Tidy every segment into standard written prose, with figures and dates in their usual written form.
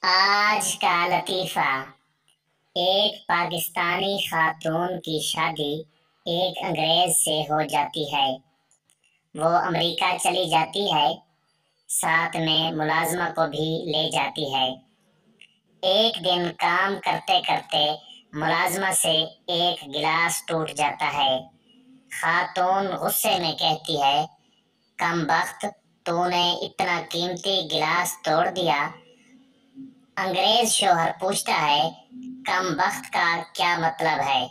آج کا لطیفہ۔ ایک پاکستانی خاتون کی شادی ایک انگریز سے ہو جاتی ہے۔ وہ امریکہ چلی جاتی ہے، ساتھ میں ملازمہ کو بھی لے جاتی ہے۔ ایک دن کام کرتے کرتے ملازمہ سے ایک گلاس ٹوٹ جاتا ہے۔ خاتون غصے میں کہتی ہے، کم بخت، تو نے اتنا قیمتی گلاس توڑ دیا۔ انگریز شوہر پوچھتا ہے، کم بخت کا کیا مطلب ہے؟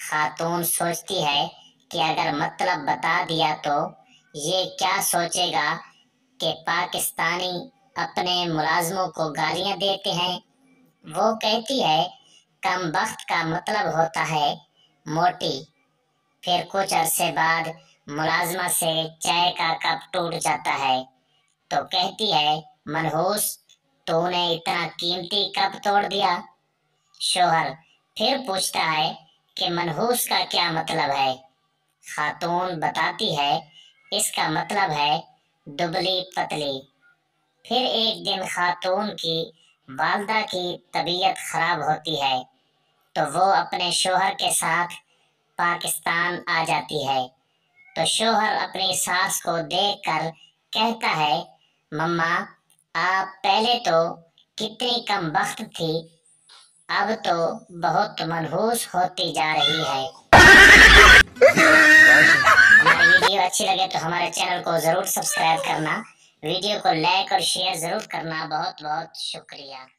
خاتون سوچتی ہے کہ اگر مطلب بتا دیا تو یہ کیا سوچے گا کہ پاکستانی اپنے ملازموں کو گالیاں دیتے ہیں۔ وہ کہتی ہے، کم بخت کا مطلب ہوتا ہے موٹی۔ پھر کچھ عرصے بعد ملازمہ سے چائے کا کپ ٹوٹ جاتا ہے تو کہتی ہے، منحوس، تو نے اتنا قیمتی کپ توڑ دیا۔ شوہر پھر پوچھتا ہے کہ منحوس کا کیا مطلب ہے؟ خاتون بتاتی ہے، اس کا مطلب ہے دبلی پتلی۔ پھر ایک دن خاتون کی والدہ کی طبیعت خراب ہوتی ہے تو وہ اپنے شوہر کے ساتھ پاکستان آ جاتی ہے تو شوہر اپنی ساس کو دیکھ کر کہتا ہے، مما، آپ پہلے تو کتنی کم بخت تھی، اب تو بہت منحوس ہوتی جا رہی ہے۔ ہماری ویڈیو اچھی لگے تو ہمارے چینل کو ضرور سبسکرائب کرنا، ویڈیو کو لائک اور شیئر ضرور کرنا۔ بہت بہت شکریہ۔